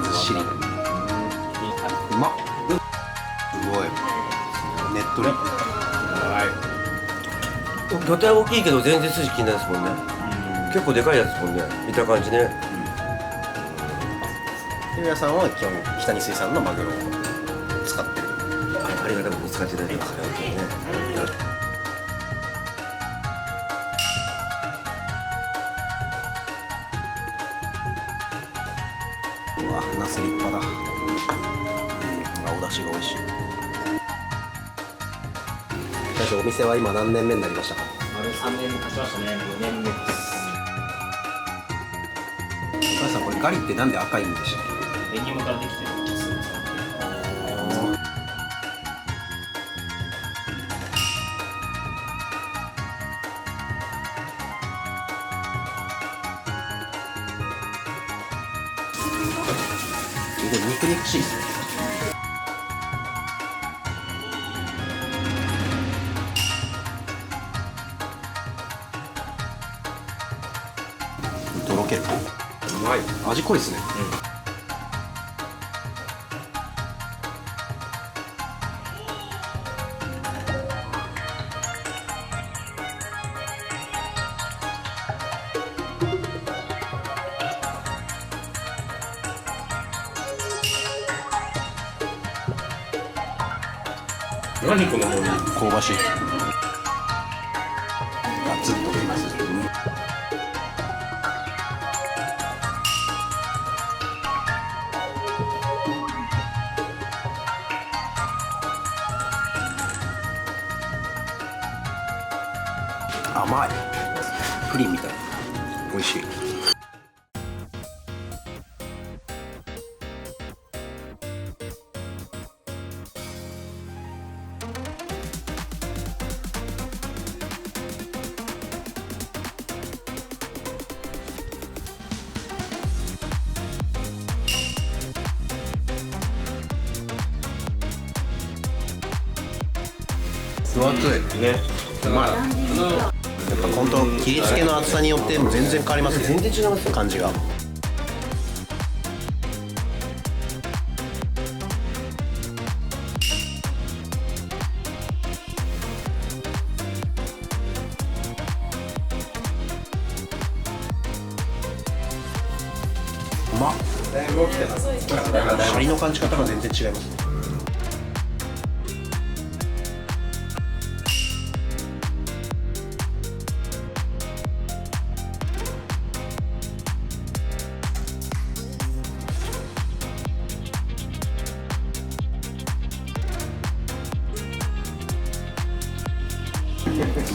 ずっしりうまっ。すごいねっとり。魚体大きいけど全然筋気にないですもんね。結構でかいやつですもんね、見た感じね。ひろやさんは基本北に水産のマグロを使ってる。ありがたく使っていただきますね。うわ、ナス立派だ。お出汁が美味しい。大将、お店は今何年目になりましたか？丸3年経ちましたね。4年目です。お母さん、これガリってなんで赤いんでしたっけ？紅芋からできてるんです。すごい肉々しいですね。とろける。うまい。味濃いですね。何この森。香ばしい。ガツンとくります。甘い。プリンみたい。美味しい。分厚いね。うまい。やっぱ本当切り付けの厚さによっても全然変わりますね。全然違いますよ、感じが。うまっ。だいぶ起きてます。シャリの感じ方が全然違いますね。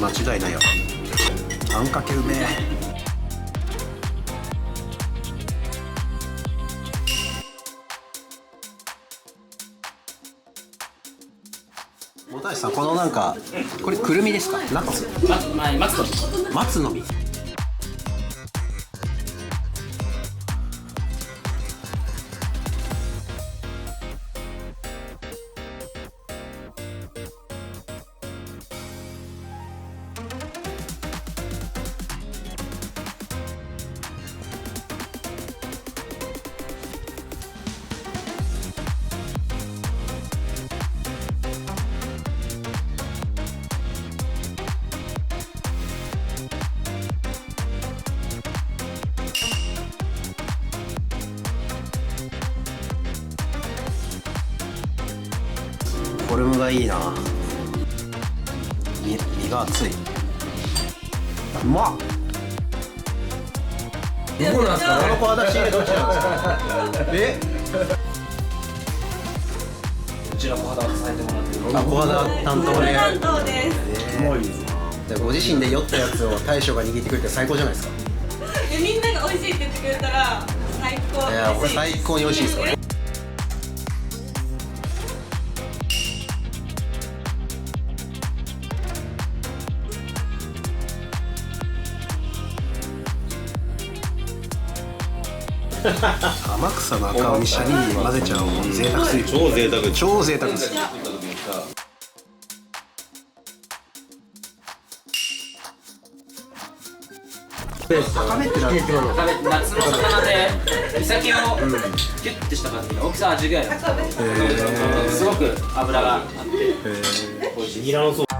間違いないよ。あんかけうめえ。本橋さん、このなんかこれくるみですか？ナッツ？松の実。フォルムがいいな。身が厚い。うまっ。どこなんですかね。この子私どっちなんですか？え？こちらも肌を支えてもらってる。あ、小肌担当で。担当です。すごいですね。ご自身で酔ったやつを大将が握ってくれて最高じゃないですか。でみんなが美味しいって言ってくれたら最高。いやこれ最高に美味しいですこれ。天草の赤鬼シャリに混ぜちゃうもん贅沢すぎる。超贅沢。超贅沢です。高めってなってるの。夏の魚でイサキをキュッてした感じで大きさは違うよ。すごく脂があって美味しい。ニラのソース。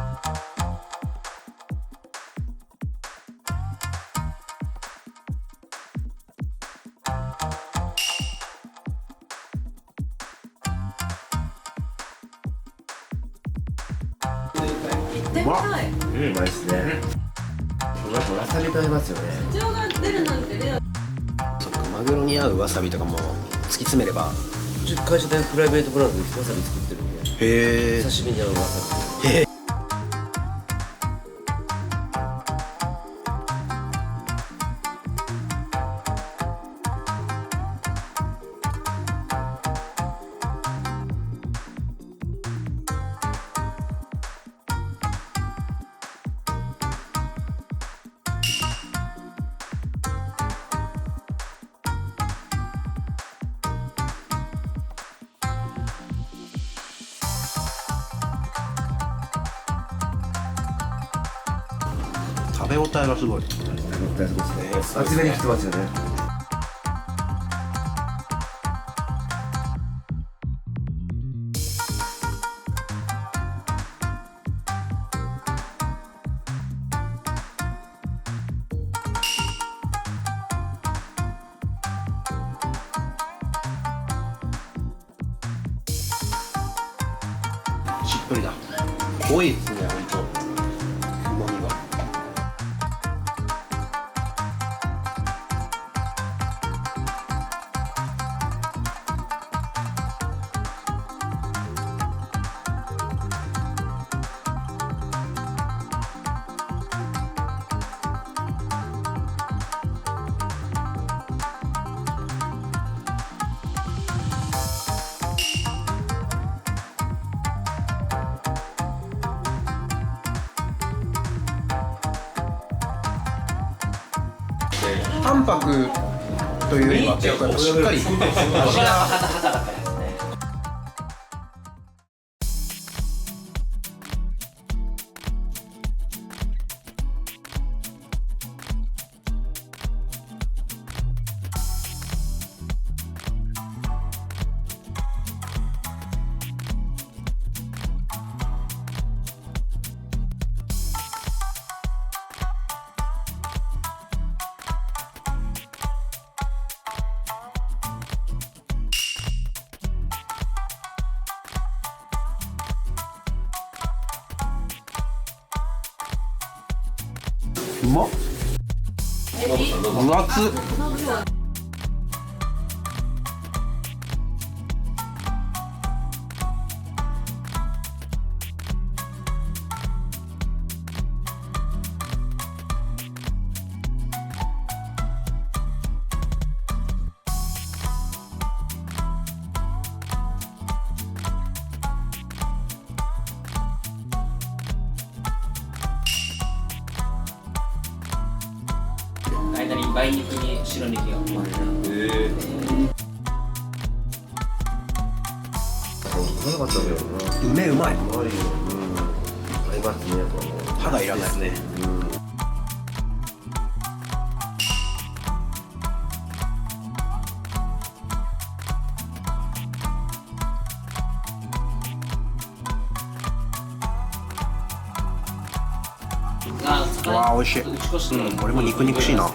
行ってみたい。うまいですね。やっぱわさびと合いますよね。社長が出るなんてレア。そっかマグロに合うわさびとかも突き詰めれば。うち会社でプライベートブランドでわさび作ってるんで。へえ。刺身に合うわさび。食べ応えがすごい。厚めに切ってますよね。しっとりだ。濃いですね本当。旨味が。淡白というよりは結構やっぱしっかり味が。うまっ。分厚っ。間に梅肉に白ネギが混ぜうまかったけどな。梅うまい。うまいよ。合いますね。歯がいらないですね。わあ美味しい。これも肉々しいな。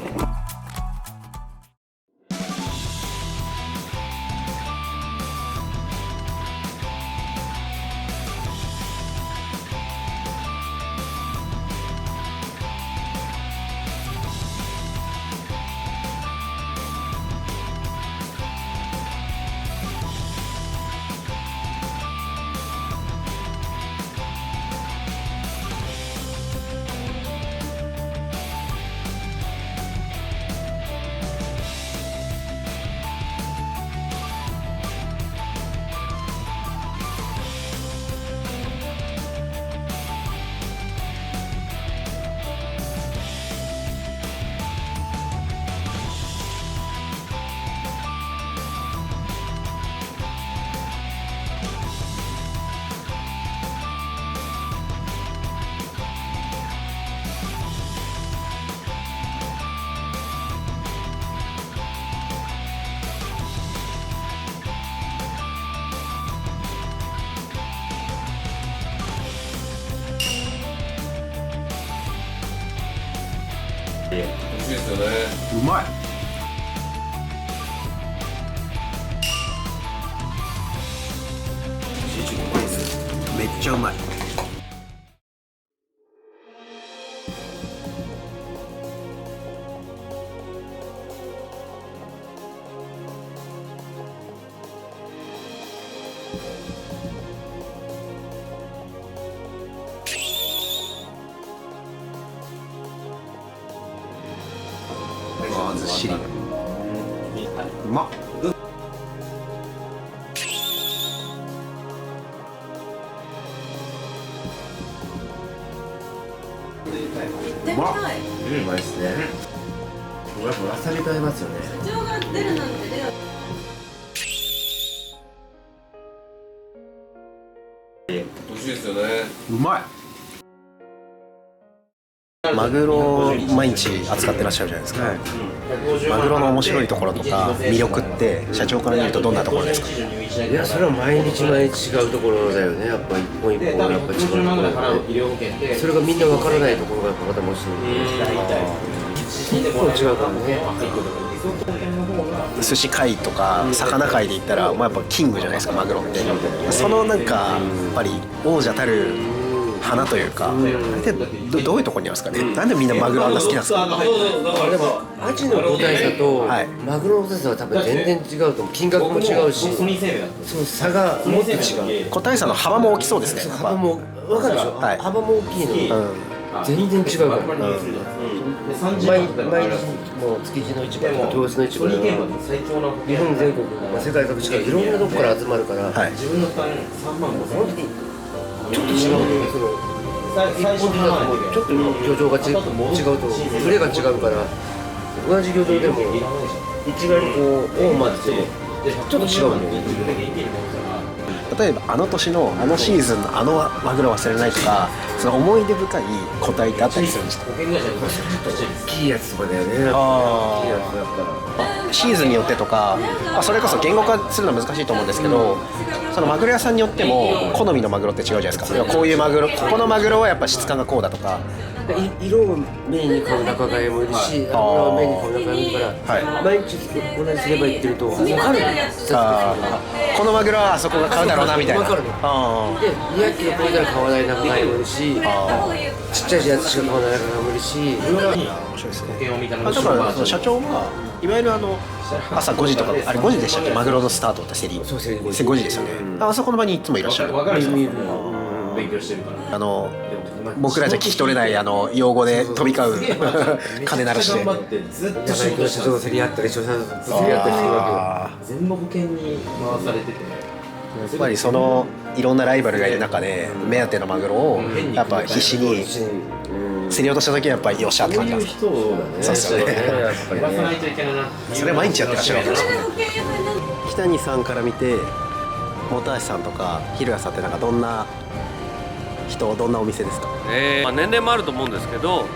しいですよね。うまい。めっちゃうまい。ずっしり。うまっ。でかい。うまいですね。やっぱわさびと合いますよね。社長が出るなんてレア。美味しいですよね。うまい。マグロを毎日扱ってらっしゃるじゃないですか、マグロの面白いところとか魅力って社長から見るとどんなところですか？いや、それは毎日毎日違うところだよね。やっぱ一本一本やっぱ違うところだよね。それがみんな分からないところがやっぱまた面白い。一本違うからね。寿司界とか魚界で言ったら、まあ、やっぱキングじゃないですかマグロって。そのなんかやっぱり王者たる花というか、で どういうところにあるんですかね。なんでみんなマグロあんな好きなんですか？でもアジの個体差とはいマグロの個体差は多分全然違うと思う。金額も違うし、その差がもっと違う。個体差の幅も大きそうですね。幅も分かるでしょ、はい幅も大きいのに、全然違うから、毎日もう築地の市場とか豊洲の市場とか日本全国、まあ、世界各地からいろんなとこから集まるから、はい、本当にちょっと違うね。その一本的だとちょっと漁場が違うと群れが違うから、同じ漁場でも一概にこう大間ってちょっと違うんだよね。例えばあの年のあのシーズンのあのマグロ忘れないとか、その思い出深い個体ってあったりするんですか？大きいやつとかだよね。大きいやつだったらシーズンによってとか、それこそ言語化するのは難しいと思うんですけど、そのマグロ屋さんによっても好みのマグロって違うじゃないですか。こういうマグロ、ここのマグロはやっぱ質感がこうだとか、色をメインに買う仲買もいるし、油をメインに買う仲買もいるから、毎日同じすれば言ってると分かるの。このマグロはあそこが買うだろうなみたいな。分かるの。で、200キロ超えたら買わない仲買もいるし、ちっちゃいやつしか買わない仲買もいるし、面白いですね。だからその社長はいわゆる朝5時とか、あれ5時でしたっけ、マグロのスタートって競り。そう、競り5 5時ですよね。あそこの場にいつもいらっしゃる。勉強してるから。僕らじゃ聞き取れない用語で飛び交う金鳴らして。ずっと社長と競り合ったり、社長と競り合ったりするわけよ。全部保険に回されてて。やっぱりそのいろんなライバルがいる中で目当てのマグロをやっぱ必死に競り落とした時はやっぱりよっしゃって感じなんですか？そうですよね。それ毎日やってらっしゃるわけですよね。北谷さんから見て本橋さんとかひろやさんってなんかどんな人、どんなお店ですか？まあ、年齢もあると思うんですけど、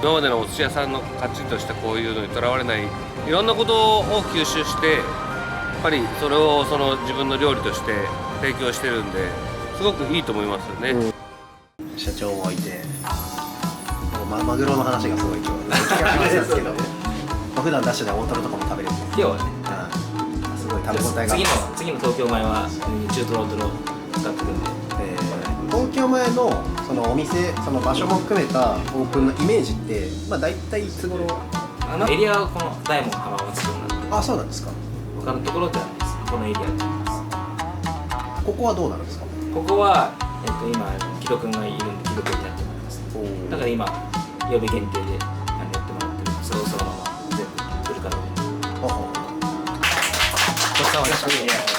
今までのお寿司屋さんのカチッとしたこういうのにとらわれないいろんなことを吸収して、やっぱりそれを自分の料理として提供してるんで、すごくいいと思いますよね。社長もいて、マグロの話がすごい今日気がしますけど、普段ダッシュで大トロとかも食べれる。今日はね、すごい食べ応えが。次の東京米は中トロとろ使ってるんで。東京前のそのお店、その場所も含めたオープンのイメージって、まあ大体いつ頃？エリアはこの大門浜松町なんで。あ、そうなんですか。他のところではないです。このエリアでます。ここはどうなるんですか？ここは今木戸くんがいるんで木戸くんにやってもらいます。だから今曜日限定でやってもらってる。そのまま全部売るからね。ごちそうさまでした。